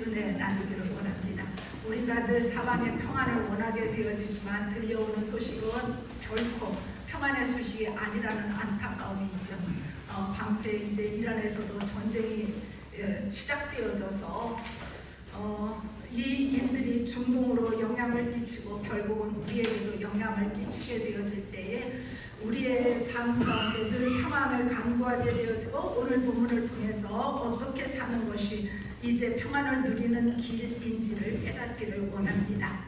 은혜 나누기를 원합니다. 우리가 늘 사방의 평안을 원하게 되어지지만 들려오는 소식은 결코 평안의 소식이 아니라는 안타까움이 있죠. 밤새 이제 이란에서도 전쟁이 시작되어져서 이 일들이 중동으로 영향을 끼치고 결국은 우리에게도 영향을 끼치게 되어질 때에 우리의 삶 가운데 늘 평안을 간구하게 되어지고 오늘 본문을 통해서 어떻게 사는 것이 이제 평안을 누리는 길인지를 깨닫기를 원합니다.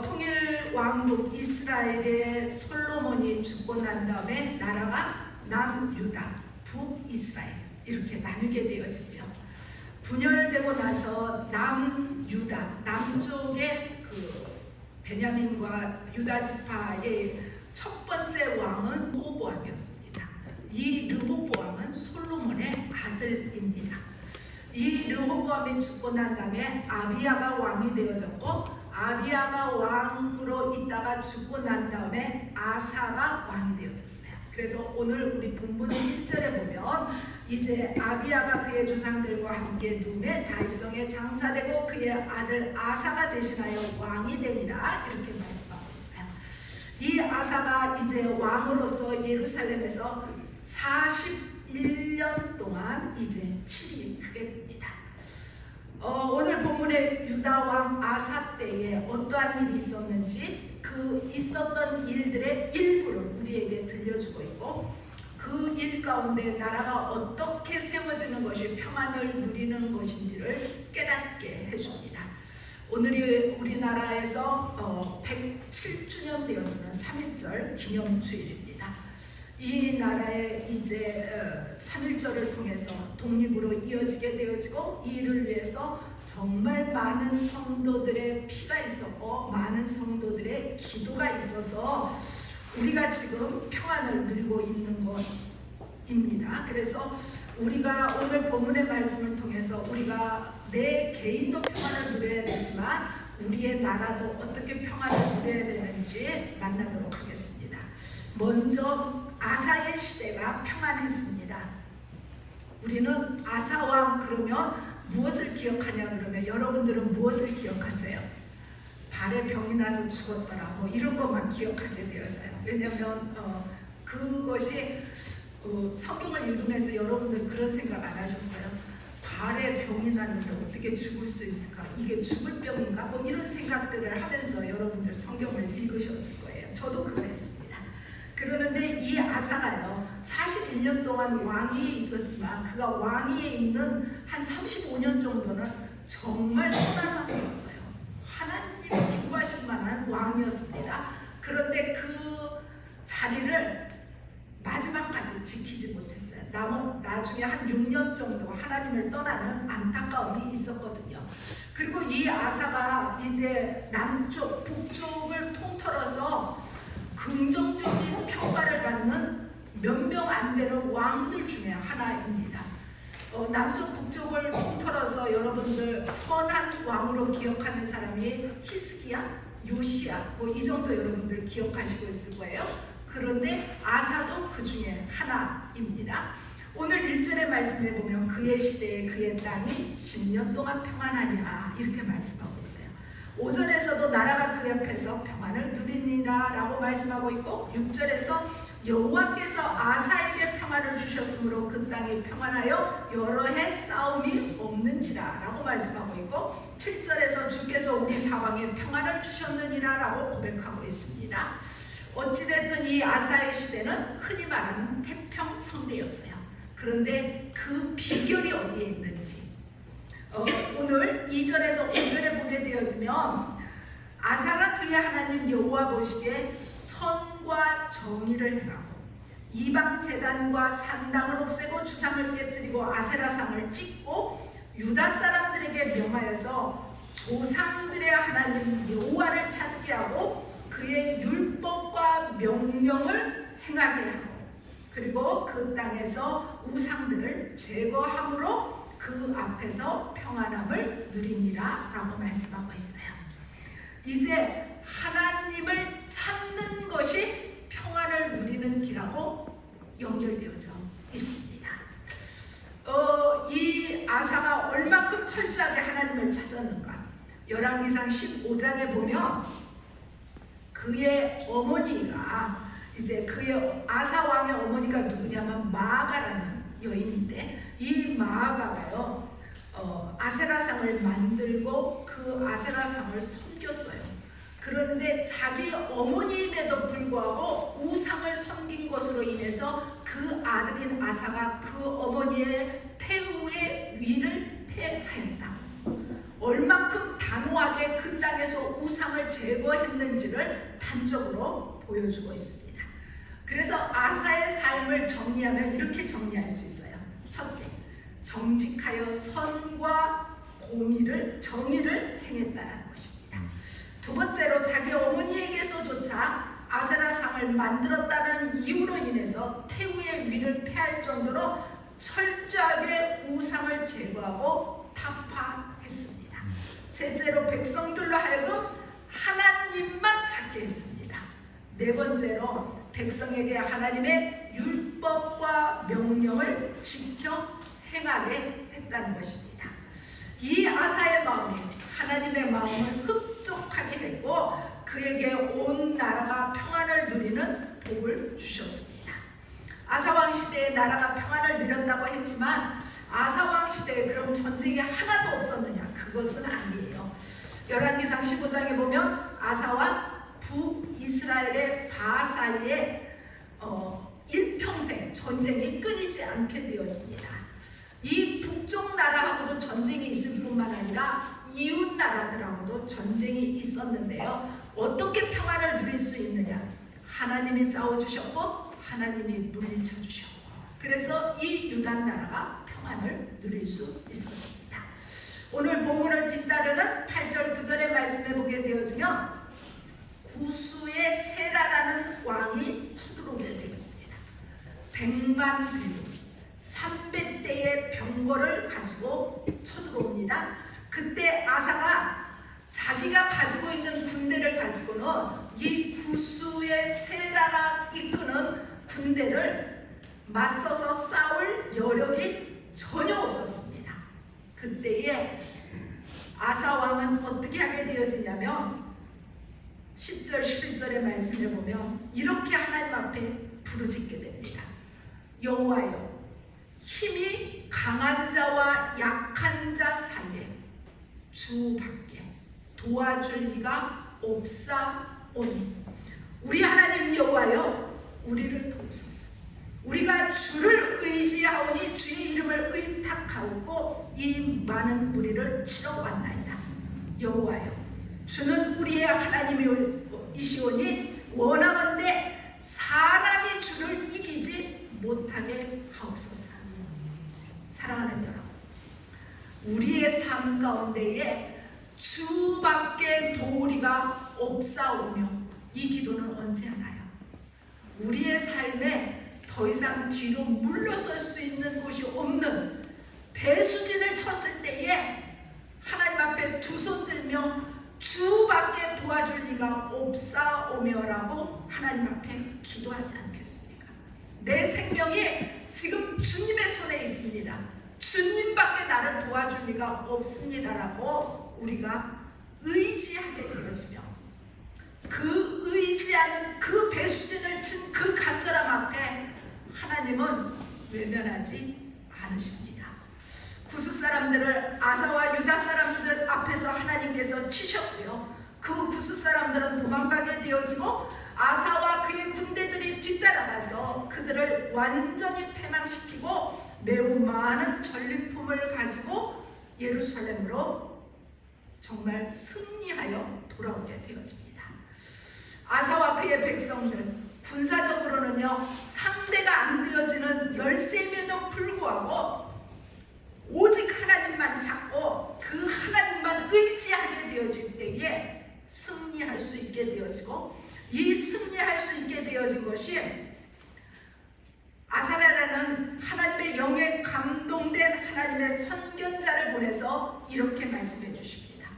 통일 왕국 이스라엘의 솔로몬이 죽고 난 다음에 나라가 남유다, 북이스라엘 이렇게 나누게 되어지죠. 분열되고 나서 남유다, 남쪽의 그 베냐민과 유다 지파의 첫 번째 왕은 르호보암이었습니다. 이 르호보암은 솔로몬의 아들입니다. 이 르호보암이 죽고 난 다음에 아비야가 왕이 되어졌고, 아비야가 왕으로 있다가 죽고 난 다음에 아사가 왕이 되어졌어요. 그래서 오늘 우리 본문 1절에 보면 이제 아비야가 그의 조상들과 함께 둠의 다윗성에 장사되고 그의 아들 아사가 대신하여 왕이 되니라 이렇게 말씀하고 있어요. 이 아사가 이제 왕으로서 예루살렘에서 41년 동안 이제 치리하게 됩니다. 오늘 본문의 유다왕 아사 때에 어떠한 일이 있었는지 그 있었던 일들의 일부를 우리에게 들려주고 있고, 그 일 가운데 나라가 어떻게 세워지는 것이 평안을 누리는 것인지를 깨닫게 해줍니다. 오늘이 우리나라에서 107주년 되어지는 3.1절 기념주일입니다. 이 나라의 이제 3.1절을 통해서 독립으로 이어지게 되어지고, 이를 위해서 정말 많은 성도들의 피가 있었고 많은 성도들의 기도가 있어서 우리가 지금 평안을 누리고 있는 것입니다. 그래서 우리가 오늘 본문의 말씀을 통해서 우리가 내 개인도 평안을 누려야 되지만 우리의 나라도 어떻게 평안을 누려야 되는지 만나도록 하겠습니다. 먼저 아사의 시대가 평안했습니다. 우리는 아사왕 그러면 무엇을 기억하냐 그러면 여러분들은 무엇을 기억하세요? 발에 병이 나서 죽었더라 뭐 이런 것만 기억하게 되어져요. 왜냐하면 그것이 성경을 읽으면서 여러분들 그런 생각 안 하셨어요? 발에 병이 났는데 어떻게 죽을 수 있을까? 이게 죽을 병인가? 뭐 이런 생각들을 하면서 여러분들 성경을 읽으셨을 거예요. 저도 그거 했습니다. 그러는데 이 아사가요 41년 동안 왕위에 있었지만 그가 왕위에 있는 한 35년 정도는 정말 선한 왕이었어요. 하나님이 기뻐하실 만한 왕이었습니다. 그런데 그 자리를 마지막까지 지키지 못했어요. 나중에 한 6년 정도 하나님을 떠나는 안타까움이 있었거든요. 그리고 이 아사가 이제 남쪽, 북쪽을 통틀어서 긍정적인 평가를 받는 몇 명 안 되는 왕들 중에 하나입니다. 남쪽, 북쪽을 통틀어서 여러분들 선한 왕으로 기억하는 사람이 히스기야, 요시야 뭐 이 정도 여러분들 기억하시고 있을 거예요. 그런데 아사도 그 중에 하나입니다. 오늘 1절의 말씀에 보면 그의 시대에 그의 땅이 10년 동안 평안하니라 이렇게 말씀하고 있어요. 5절에서도 나라가 그 옆에서 평안을 누리니라 라고 말씀하고 있고, 6절에서 여호와께서 아사에게 평안을 주셨으므로 그 땅이 평안하여 여러 해 싸움이 없는지라 라고 말씀하고 있고, 7절에서 주께서 우리 사방에 평안을 주셨느니라 라고 고백하고 있습니다. 어찌됐든 이 아사의 시대는 흔히 말하는 태평성대였어요. 그런데 그 비결이 어디에 있는지 오늘 2절에서 5절에 보게 되어지면 아사가 그의 하나님 여호와 보시기에 선과 정의를 행하고 이방 제단과 산당을 없애고 주상을 깨뜨리고 아세라상을 찢고 유다 사람들에게 명하여서 조상들의 하나님 여호와를 찾게 하고 그의 율법과 명령을 행하게 하고 그리고 그 땅에서 우상들을 제거함으로 그 앞에서 평안함을 누리니라 라고 말씀하고 있어요. 이제 하나님을 찾는 것이 평안을 누리는 길하고 연결되어져 있습니다. 이 아사가 얼마큼 철저하게 하나님을 찾았는가? 열왕기상 15장에 보면 그의 어머니가 이제 그의 아사 왕의 어머니가 누구냐면 마아가라는 여인인데 이 마아가가요 아세라상을 만들고 그 아세라상을 섬겼어요. 그런데 자기 어머니임에도 불구하고 우상을 섬긴 것으로 인해서 그 아들인 아사가 그 어머니의 태우의 위를 폐하였다. 얼만큼 단호하게 그 땅에서 우상을 제거했는지를 단적으로 보여주고 있습니다. 그래서 아사의 삶을 정리하면 이렇게 정리할 수 있어요. 첫째, 정직하여 선과 정의를 행했다는 것입니다. 두 번째로 자기 어머니에게서조차 아세라상을 만들었다는 이유로 인해서 태우의 위를 폐할 정도로 철저하게 우상을 제거하고 타파했습니다. 셋째로 백성들로 하여금 하나님만 찾게 했습니다. 네 번째로 백성에게 하나님의 율법과 명령을 지켜 행하게 했다는 것입니다. 이 아사의 마음이 하나님의 마음을 흡족하게 했고 그에게 온 나라가 평안을 누리는 복을 주셨습니다. 아사왕 시대에 나라가 평안을 누렸다고 했지만 아사왕 시대에 그럼 전쟁이 하나도 없었느냐? 그것은 아니에요. 열왕기상 15장에 보면 아사와 북이스라엘의 바사이에 일평생 전쟁이 끊이지 않게 되었습니다. 이 북쪽 나라하고도 전쟁이 있을 뿐만 아니라 이웃 나라들하고도 전쟁이 있었는데요. 어떻게 평안을 누릴 수 있느냐? 하나님이 싸워주셨고 하나님이 물리쳐 주셨고 그래서 이 유다 나라가 평안을 누릴 수 있었습니다. 오늘 본문을 뒤따르는 8절 9절의 말씀에 보게 되어지면 구스의 세라라는 왕이 쳐들어오게 되었습니다. 100만 대군 300대의 병거를 가지고 쳐들어옵니다. 그때 아사가 자기가 가지고 있는 군대를 가지고는 이 구스의 세라가 이끄는 군대를 맞서서 싸울 여력이 전혀 없었습니다. 그때에 아사 왕은 어떻게 하게 되어지냐면 10절 11절의 말씀을 보면 이렇게 하나님 앞에 부르짖게 됩니다. 여호와여, 힘이 강한 자와 약한 자 사이에 주밖에 도와줄 이가 없사오니 우리 하나님 여호와여, 우리를 도우소서. 우리가 주를 의지하오니 주의 이름을 의탁하고 이 많은 무리를 치러 왔나이다. 여호와여, 주는 우리의 하나님이시오니 원하건대 사람이 주를 이기지 못하게 하옵소서. 사랑하는 여러분, 우리의 삶 가운데에 주밖에 도우리가 없사오며 이 기도는 언제 하나요? 우리의 삶에 더 이상 뒤로 물러설 수 있는 곳이 없는 배수진을 쳤을 때에 하나님 앞에 두 손 들며 주밖에 도와줄 리가 없사오며라고 하나님 앞에 기도하지 않겠습니까? 내 생명이 지금 주님의 손에 있습니다. 주님밖에 나를 도와줄 리가 없습니다라고 우리가 의지하게 되어지며 그 의지하는 그 배수진을 친 그 간절함 앞에 하나님은 외면하지 않으십니다. 구스 사람들을 아사와 유다 사람들 앞에서 하나님께서 치셨고요. 그 구스 사람들은 도망가게 되어지고 아사와 그의 군대들이 뒤따라가서 그들을 완전히 패망시키고 매우 많은 전리품을 가지고 예루살렘으로 정말 승리하여 돌아오게 되었습니다. 아사와 그의 백성들 군사적으로는요 상대가 안 되어지는 열세임에도 불구하고 오직 하나님만 찾고 그 하나님만 의지하게 되어질 때에 승리할 수 있게 되어지고, 이 승리할 수 있게 되어진 것이 아사랴라는 하나님의 영에 감동된 하나님의 선견자를 보내서 이렇게 말씀해 주십니다.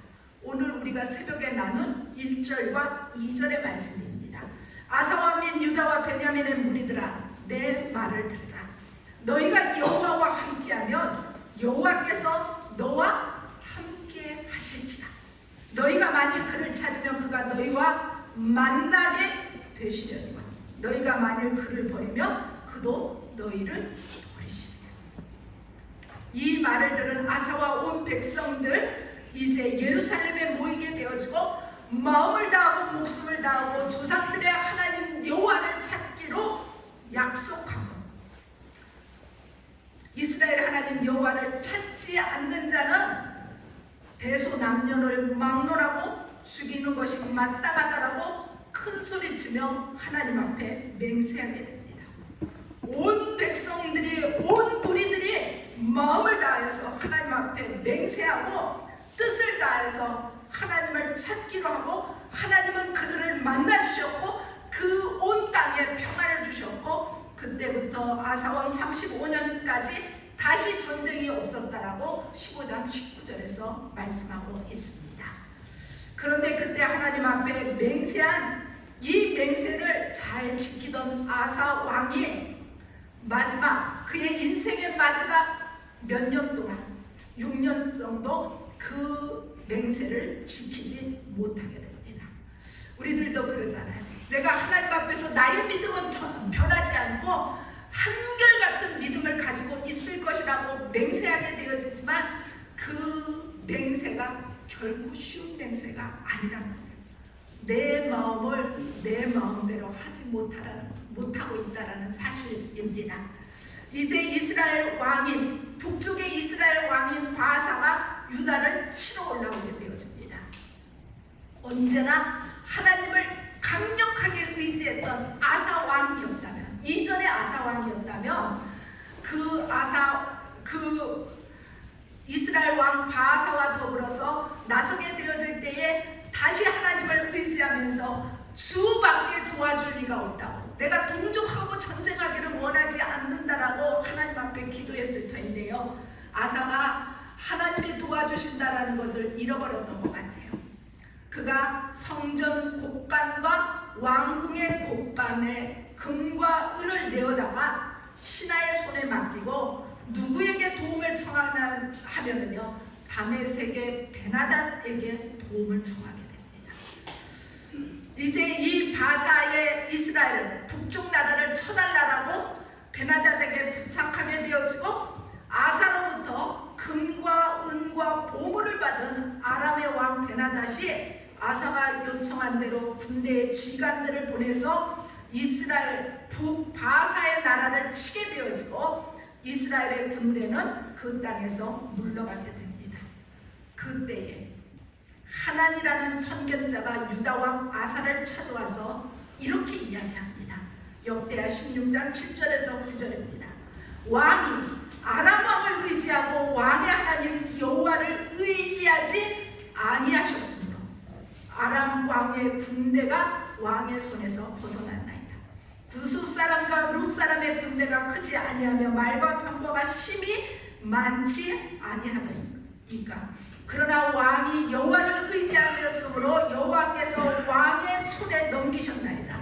오늘 우리가 새벽에 나눈 1절과 2절의 말씀입니다. 아사와 및 유다와 베냐민의 무리들아, 내 말을 들으라. 너희가 여호와와 함께하면 여호와께서 너와 함께 하실지라. 너희가 만일 그를 찾으면 그가 너희와 만나게 되시려니와 너희가 만일 그를 버리면 그도 너희를 버리시리라. 이 말을 들은 아사와 온 백성들 이제 예루살렘에 모이게 되어지고 마음을 다하고 목숨을 다하고 조상들의 하나님 여호와를 찾기로 약속하고, 이스라엘 하나님 여호와를 찾지 않는 자는 대소남녀를 막론하고 죽이는 것이 마땅하다라고 큰 소리치며 하나님 앞에 맹세하게 됩니다. 온 백성들이, 온 무리들이 마음을 다하여서 하나님 앞에 맹세하고 뜻을 다해서 하나님을 찾기로 하고, 하나님은 그들을 만나주셨고 그 온 땅에 평안을 주셨고, 그때부터 아사왕 35년까지 다시 전쟁이 없었다라고 15장 19절에서 말씀하고 있습니다. 그런데 그때 하나님 앞에 맹세한 이 맹세를 잘 지키던 아사 왕이 마지막, 그의 인생의 마지막 몇 년 동안 6년 정도 그 맹세를 지키지 못하게 됩니다. 우리들도 그러잖아요. 내가 하나님 앞에서 나의 믿음은 변하지 않고 한결같은 믿음을 가지고 있을 것이라고 맹세하게 되어지지만 그 맹세가 결코 쉬운 맹세가 아니란 말이에요. 내 마음을 내 마음대로 하지 못하고 있다는 사실입니다. 이제 이스라엘 왕인, 북쪽의 이스라엘 왕인 바사가 유다를 치러 올라오게 되어집니다. 언제나 하나님을 강력하게 의지했던 아사 왕이었다면, 이전의 아사 왕이었다면 그 이스라엘 왕 바사와 더불어서 나서게 되어질 때에 다시 하나님을 의지하면서 주밖에 도와줄 리가 없다고, 내가 동족하고 전쟁하기를 원하지 않는다라고 하나님 앞에 기도했을 터인데요, 아사가 하나님이 도와주신다라는 것을 잃어버렸던 것 같아요. 그가 성전 곡간과 왕궁의 곡간에 금과 은을 내어다가 신하의 손에 맡기고 누구에게 도움을 청하면은요, 다메섹의 베나닷에게 도움을 청하게 됩니다. 이제 이 바사의 이스라엘 북쪽 나라를 쳐달라라고 베나닷에게 부탁하게 되어지고, 아사로부터 금과 은과 보물을 받은 아람의 왕 베나닷이 아사가 요청한 대로 군대의 지휘관들을 보내서 이스라엘 북바사의 나라를 치게 되어지고, 이스라엘의 군대는 그 땅에서 물러가게 됩니다. 그때에 하난이라는 선견자가 유다왕 아사를 찾아와서 이렇게 이야기합니다. 역대하 16장 7절에서 9절입니다. 왕이 아람 왕을 의지하고 왕의 하나님 여호와를 의지하지 아니하셨으므로 아람 왕의 군대가 왕의 손에서 벗어났나이다. 구스 사람과 룹 사람의 군대가 크지 아니하며 말과 병거가 심히 많지 아니하더이까. 그러나 왕이 여호와를 의지하였으므로 여호와께서 왕의 손에 넘기셨나이다.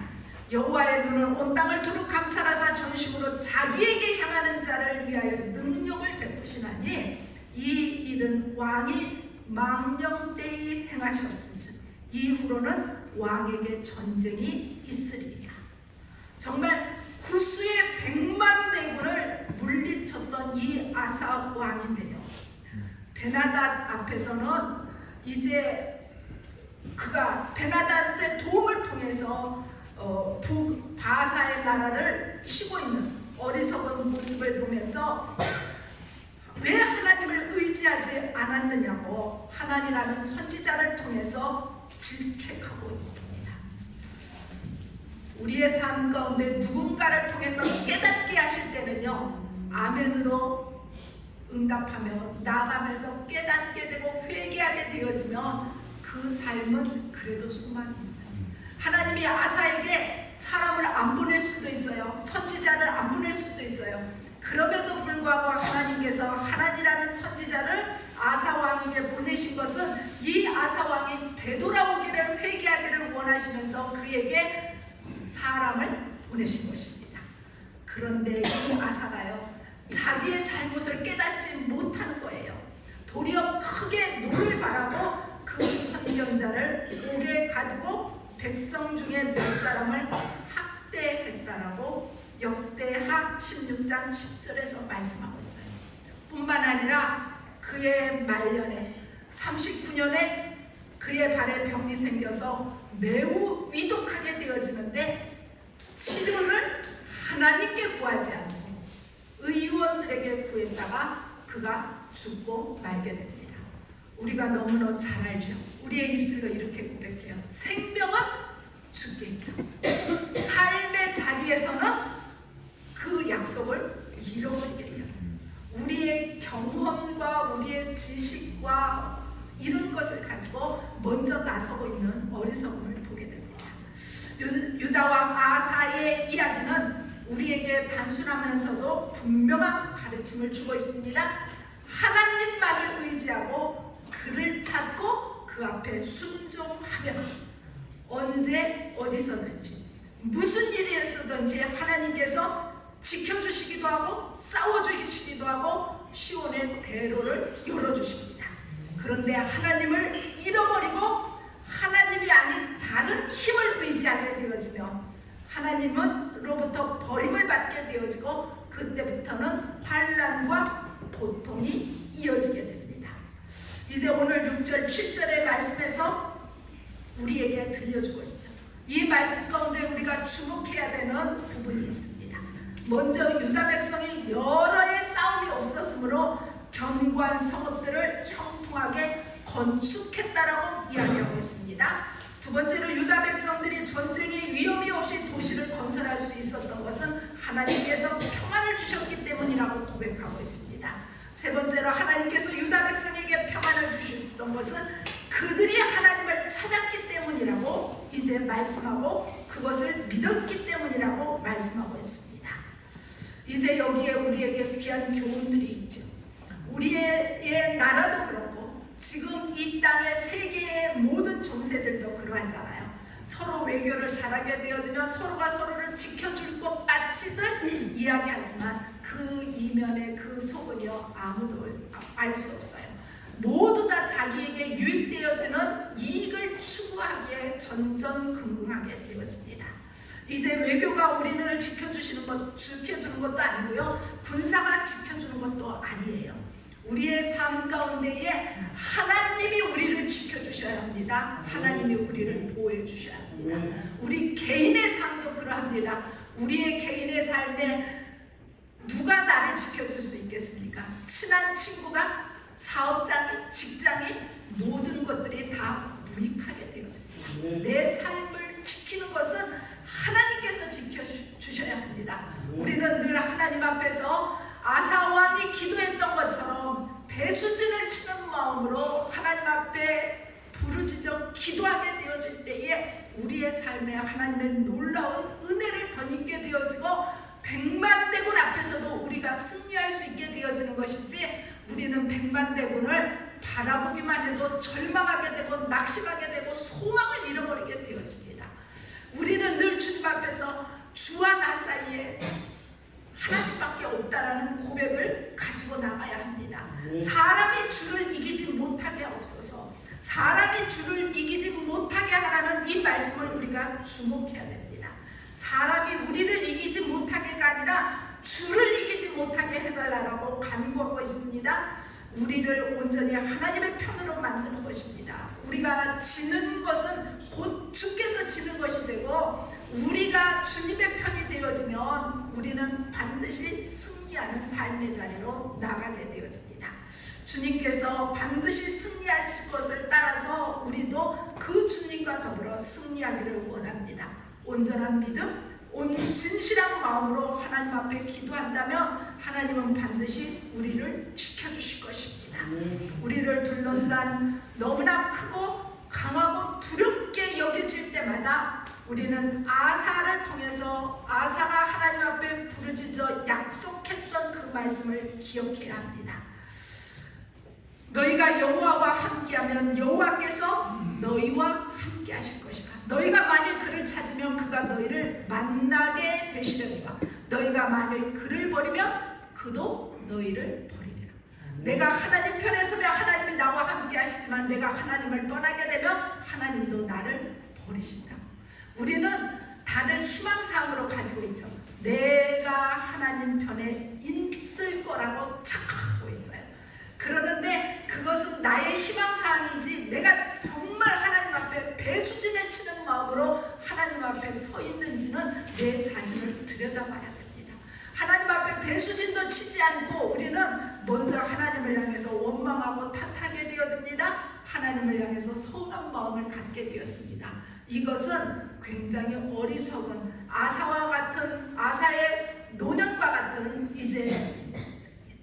여호와의 눈은 온 땅을 두루 감찰하사 전심으로 자기에게 향하는 자를 위하여 능력을 베푸시나니 이 일은 왕이 망령되이 행하셨은즉 이후로는 왕에게 전쟁이 있으리라. 정말 구스의 100만 대군을 물리쳤던 이 아사 왕인데요, 베나닷 앞에서는 이제 그가 베나닷의 도움을 통해서 북바사의 나라를 치고 있는 어리석은 모습을 보면서 왜 하나님을 의지하지 않았느냐고 하나님이라는 선지자를 통해서 질책하고 있습니다. 우리의 삶 가운데 누군가를 통해서 깨닫게 하실 때는요, 아멘으로 응답하며 나아가면서 깨닫게 되고 회개하게 되어지면 그 삶은 그래도 소망이 있어요. 하나님이 아사에게 사람을 안 보낼 수도 있어요. 선지자를 안 보낼 수도 있어요. 그럼에도 불구하고 하나님께서 하나님이라는 선지자를 아사 왕에게 보내신 것은 이 아사 왕이 되돌아오기를 회개하기를 원하시면서 그에게 사람을 보내신 것입니다. 그런데 이 아사가요, 자기의 잘못을 깨닫지 못하는 거예요. 도리어 크게 노를 바라고 그 선견자를 옥에 가두고 백성 중에 몇 사람을 학대했다라고 역대하 16장 10절에서 말씀하고 있어요. 뿐만 아니라 그의 말년에 39년에 그의 발에 병이 생겨서 매우 위독하게 되어지는데 치료를 하나님께 구하지 않고 의원들에게 구했다가 그가 죽고 말게 됩니다. 우리가 너무나 잘 알죠. 우리의 입술로 이렇게 고백해요. 생명은 주께 있다. 삶의 자리에서는 그 약속을 잃어버리게 되었어요. 우리의 경험과 우리의 지식과 이런 것을 가지고 먼저 나서고 있는 어리석음을 보게 됩니다. 유다왕 아사의 이야기는 우리에게 단순하면서도 분명한 가르침을 주고 있습니다. 하나님만을 의지하고 그를 찾고 그 앞에 순종하면 언제 어디서든지 무슨 일이 있어든지 하나님께서 지켜주시기도 하고 싸워주시기도 하고 시온의 대로를 열어주십니다. 그런데 하나님을 잃어버리고 하나님이 아닌 다른 힘을 의지하게 되어지면 하나님으로부터 버림을 받게 되어지고 그때부터는 환난과 고통이 이어지게 됩니다. 이제 오늘 6절 7절의 말씀에서 우리에게 들려주고 있죠. 이 말씀 가운데 우리가 주목해야 되는 부분이 있습니다. 먼저 유다 백성이 여러 해의 싸움이 없었으므로 견고한 성읍들을 형통하게 건축했다라고 이야기하고 있습니다. 두 번째로 유다 백성들이 전쟁의 위험이 없이 도시를 건설할 수 있었던 것은 하나님께서 평안을 주셨기 때문이라고 고백하고 있습니다. 세 번째로 하나님께서 유다 백성에게 평안을 주셨던 것은 그들이 하나님을 찾았기 때문이라고 이제 말씀하고 그것을 믿었기 때문이라고 말씀하고 있습니다. 이제 여기에 우리에게 귀한 교훈들이 있죠. 우리의 나라도 그렇고 지금 이 땅의 세계의 모든 정세들도 그러하잖아요. 서로 외교를 잘하게 되어지면 서로가 서로를 지켜줄 것 같이들 이야기하지만 그 이면에 그 속은요 아무도 알 수 없어요. 모두 다 자기에게 유익되어지는 이익을 추구하기에 전전긍긍하게 되어집니다. 이제 외교가 우리를 지켜주는 것도 아니고요, 군사가 지켜주는 것도 아니에요. 우리의 삶 가운데에 하나님이 우리를 지켜주셔야 합니다. 하나님이 우리를 보호해 주셔야 합니다. 우리 개인의 삶도 그러합니다. 우리의 개인의 삶에 누가 나를 지켜줄 수 있겠습니까? 친한 친구가, 사업장이, 직장이, 모든 것들이 다 무익하게 되어집니다. 내 삶을 지키는 것은 하나님께서 지켜주셔야 합니다. 우리는 늘 하나님 앞에서 아사왕이 기도했던 것처럼 배수진을 치는 마음으로 하나님 앞에 부르짖어 기도하게 되어질 때에 우리의 삶에 하나님의 놀라운 은혜를 덧입게 되어지고 백만대군 앞에서도 우리가 승리할 수 있게 되어지는 것이지, 우리는 백만대군을 바라보기만 해도 절망하게 되고 낙심하게 되고 소망을 잃어버리게 되었습니다. 우리는 늘 주님 앞에서 주와 나 사이에 하나님밖에 없다라는 고백을 가지고 나가야 합니다. 사람이 주를 이기지 못하게 없어서 사람이 주를 이기지 못하게 하라는 이 말씀을 우리가 주목해야 됩니다. 사람이 우리를 이기지 못하게가 아니라 주를 이기지 못하게 해달라고 간구하고 있습니다. 우리를 온전히 하나님의 편으로 만드는 것입니다. 우리가 지는 것은 곧 주께서 지는 것이 되고, 우리가 주님의 편이 되어지면 우리는 반드시 승리하는 삶의 자리로 나가게 되어집니다. 주님께서 반드시 승리하실 것을 따라서 우리도 그 주님과 더불어 승리하기를 원합니다. 온전한 믿음, 진실한 마음으로 하나님 앞에 기도한다면 하나님은 반드시 우리를 지켜주실 것입니다. 우리를 둘러싼 너무나 크고 강하고 두렵게 여겨질 때마다 우리는 아사를 통해서 아사가 하나님 앞에 부르짖어 약속했던 그 말씀을 기억해야 합니다. 너희가 여호와와 함께하면 여호와께서 너희와 함께하실 것이다. 너희가 만일 그를 찾으면 그가 너희를 만나게 되시려니와 너희가 만일 그를 버리면 그도 너희를 버리리라. 내가 하나님 편에 서면 하나님이 나와 함께 하시지만 내가 하나님을 떠나게 되면 하나님도 나를 버리신다. 우리는 다들 희망사항으로 가지고 있죠. 내가 하나님 편에 있을 거라고 착각하고 있어요. 그러는데 그것은 나의 희망사항이지 내가 정말 하나님 앞에 배수진을 치는 마음으로 하나님 앞에 서 있는지는 내 자신을 들여다봐야 됩니다. 하나님 앞에 배수진도 치지 않고 우리는 먼저 하나님을 향해서 원망하고 탓하게 되어집니다. 하나님을 향해서 서운한 마음을 갖게 되었습니다. 이것은 굉장히 어리석은 아사의 노년과 같은 이제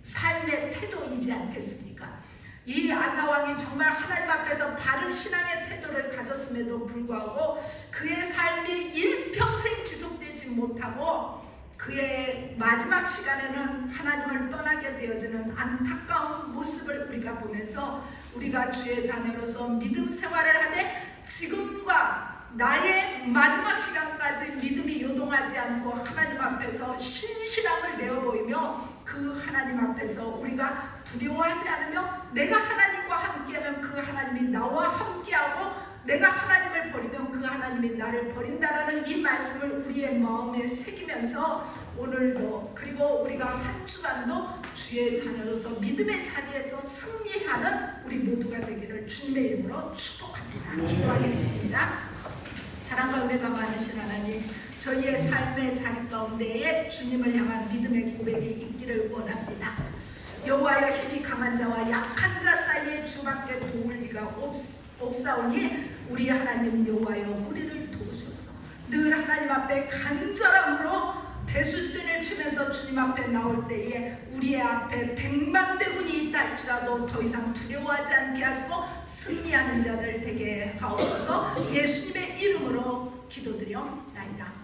삶의 태도이지 않겠습니까? 이 아사왕이 정말 하나님 앞에서 바른 신앙의 태도를 가졌음에도 불구하고 그의 삶이 일평생 지속되지 못하고 그의 마지막 시간에는 하나님을 떠나게 되어지는 안타까운 모습을 우리가 보면서 우리가 주의 자녀로서 믿음 생활을 하되 지금과 나의 마지막 시간까지 믿음이 요동하지 않고 하나님 앞에서 신실함을 내어 보이며 그 하나님 앞에서 우리가 두려워하지 않으며 내가 하나님과 함께하면 그 하나님이 나와 함께하고 내가 하나님을 버리면 그 하나님이 나를 버린다라는 이 말씀을 우리의 마음에 새기면서 오늘도 그리고 우리가 한 주간도 주의 자녀로서 믿음의 자리에서 승리하는 우리 모두가 되기를 주님의 이름으로 축복합니다. 기도하겠습니다. 사랑과 은혜가 많으신 하나님, 저희의 삶의 자리 가운데에 주님을 향한 믿음의 고백이 있기를 원합니다. 여호와여 힘이 강한 자와 약한 자 사이에 주밖에 도울 리가 없사오니 우리 하나님 여호와여 우리를 도우소서. 늘 하나님 앞에 간절함으로 배수진을 치면서 주님 앞에 나올 때에 우리의 앞에 100만 대군이 있다 할지라도 더 이상 두려워하지 않게 하시고 승리하는 자들 되게 하옵소서. 예수님의 이름으로 기도드려옵나이다.